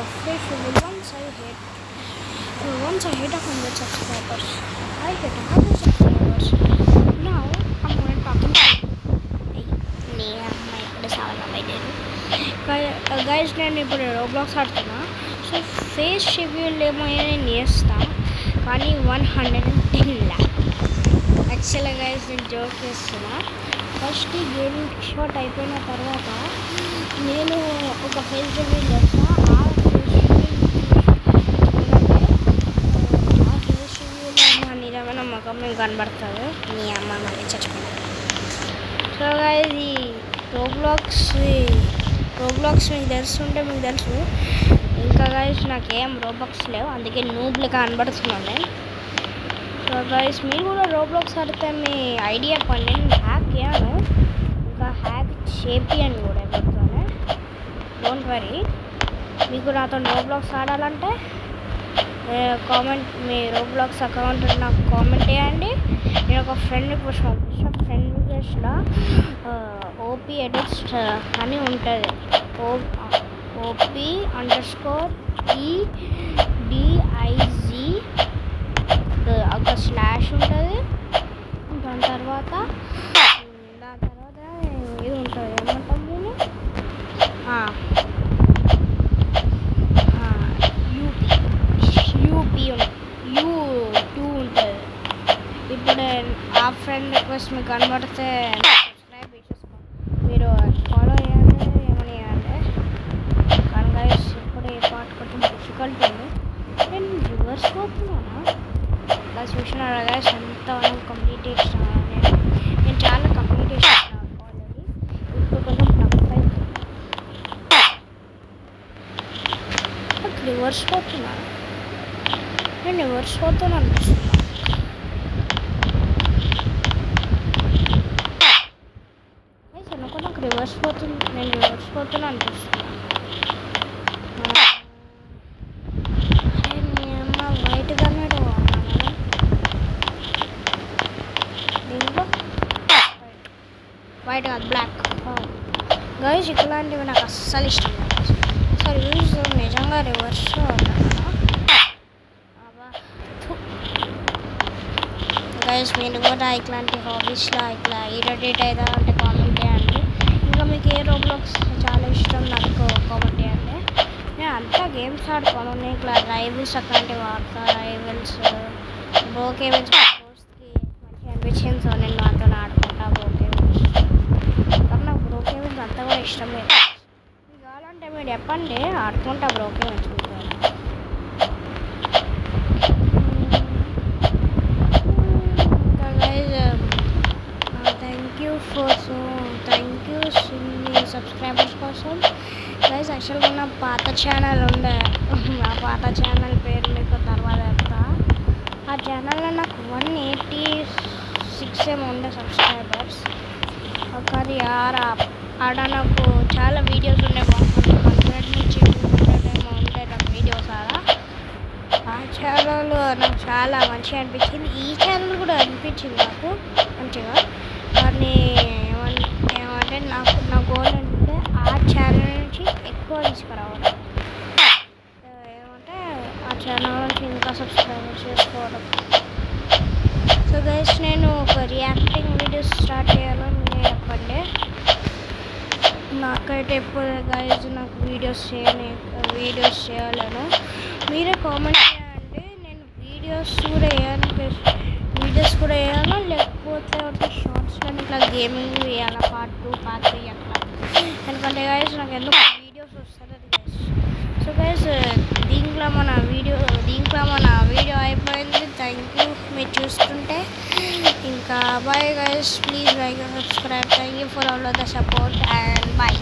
officially once I hit 100 subscribers. I hit 100 subscribers. Now I'm going to talk about guys నేను ఇప్పుడు Roblox ఆడుతున్నా. So face schedule ఏమో నేను చేస్తా కానీ 110 lakh యాక్చువల్గా గైస్ నేను జోక్ చేస్తున్నా. ఫస్ట్ గేమింగ్ షాట్ అయిపోయిన తర్వాత నేను ఒక ఫేస్ రివీల్ చేస్తా. ఆ ఫేస్ రివీల్లో నా నిజమైన ముఖం మీకు కనబడుతుంది. మీ అమ్మ మళ్ళీ చచ్చిపోయింది. సో గైస్ ఈ రోబ్లాక్స్ మీకు తెలుసుంటే మీకు తెలుసు. ఇంకా గైస్ నాకేం రోబ్లాక్స్ లేవు, అందుకే నూబ్లుగా కనబడుతున్నాను నేను. సో గైస్ మీరు కూడా రోబ్లాక్స్ ఆడితే మీ ఐడియా చెప్పండి. నేను హ్యాక్ చేయను, ఇంకా హ్యాక్ చేపియను కూడా ఎవరితోనే. Don't worry. మీకు నాతో రోబ్లాక్స్ ఆడాలంటే మీ రోబ్లాక్స్ అకౌంట్ నాకు కామెంట్ చేయండి. నేను ఒక ఫ్రెండ్ రిక్వెస్ట్ పంపిస్తాను. ఫ్రెండ్ రిక్వెస్ట్లో ఓపీ ఎడిట్స్ అని ఉంటుంది. OP_EDIZ ఒక స్లాష్ ఉంటుంది. దాని తర్వాత ఇది ఉంటుంది, ఏమంటాం నేను యూపీ U2 ఉంటుంది. ఇప్పుడు ఆ ఫ్రెండ్ రిక్వెస్ట్ మీకు కనబడితే సబ్స్క్రైబ్ చేసుకోండి. మీరు ఫాలో చేయండి, ఏమని చేయండి. కానీ గైస్ ఇప్పుడు ఈ పార్ట్ కొంచెం డిఫికల్ట్ ఉంది. నేను రివర్స్ పోతున్నానా అలా చూసినారా గైస్? ఎంత కంప్లీట్ చేసినా నేను చాలా కంప్లీట్ చేసినా ఆల్రెడీ. ఇప్పుడు కొంచెం టఫ్ అవుతుంది. రివర్స్ పోతున్నా, నేను రివర్స్ పోతున్నా అనిపిస్తున్నా. నాకు రివర్స్ పోతుంది, నేను రివర్స్ పోతున్నా అనిపిస్తున్నా. అమ్మ వైట్గానే దీంట్లో వైట్ కాదు, బ్లాక్ గైస్. ఇట్లాంటివి నాకు అస్సలు ఇష్టం లేదు. అసలు యూజ్ నిజంగా రివర్స్ గైస్. మీరు కూడా ఇట్లాంటి హాబీస్లో ఇట్లా ఇరిటేట్ అవుతా అంటే కామెంట్ చేయండి. ఇంకా మీకు ఏ రోబ్లాక్స్ చాలా ఇష్టం నాకు కామెంట్ చేయండి. నేను అంతా గేమ్స్ ఆడుకోను, నేను ఇట్లా రైవల్స్ అట్లాంటివి ఆడతా. రైవల్స్ బ్రోకేవెన్స్ దోస్త్కి మంచిగా అనిపించింది. సో నేను నాతో ఆడుకుంటా బ్రోకేవెన్స్. కానీ నాకు బ్రోకేవెన్స్ అంతా కూడా ఇష్టం లేదు. మీకు కావాలంటే మీరు చెప్పండి, ఆడుకుంటా బ్రోకేవెన్స్. థ్యాంక్ యూ సబ్స్క్రైబర్స్ కోసం గైస్. యాక్చువల్గా నా పాత ఛానల్ ఉండే, ఆ పాత ఛానల్ పేరు మీకు తర్వాత చెప్తా. ఆ ఛానల్లో నాకు 186 ఏమో ఉండే సబ్స్క్రైబర్స్. కానీ ఆడ నాకు చాలా వీడియోస్ ఉండే, 100 నుంచి 200 ఏమో ఉండే నాకు వీడియోస్. ఆ ఛానల్ నాకు చాలా మంచిగా అనిపించింది. ఈ ఛానల్ కూడా అనిపించింది నాకు మంచిగా. కానీ ఏమంటే నా గోల్ ఏంటంటే ఆ ఛానల్ నుంచి ఎక్కువ తీసుకురావడం. ఏమంటే ఆ ఛానల్ నుంచి ఇంకా సబ్స్క్రైబర్స్ చేసుకోవడం. సో గైస్ నేను ఒక రియాక్టింగ్ వీడియోస్ స్టార్ట్ చేయాలని నేను చెప్పండి. నాకైతే ఎప్పుడు గైస్ నాకు వీడియోస్ చేయాలను మీరే కామెంట్ చేయండి. నేను వీడియోస్ కూడా వేయాలా, లేకపోతే షార్ట్స్లో ఇట్లా గేమింగ్ వేయాలా, పార్ట్ 2 పార్ట్ 3 అట్లా. ఎందుకంటే గైస్ నాకు ఎందుకు వీడియోస్ వస్తలేదు గైస్. సో గైస్ దీంట్లో మన వీడియో అయిపోయింది. థ్యాంక్ యూ మీరు చూస్తుంటే. ఇంకా bye guys, please like and subscribe. Thank you for all the support and bye.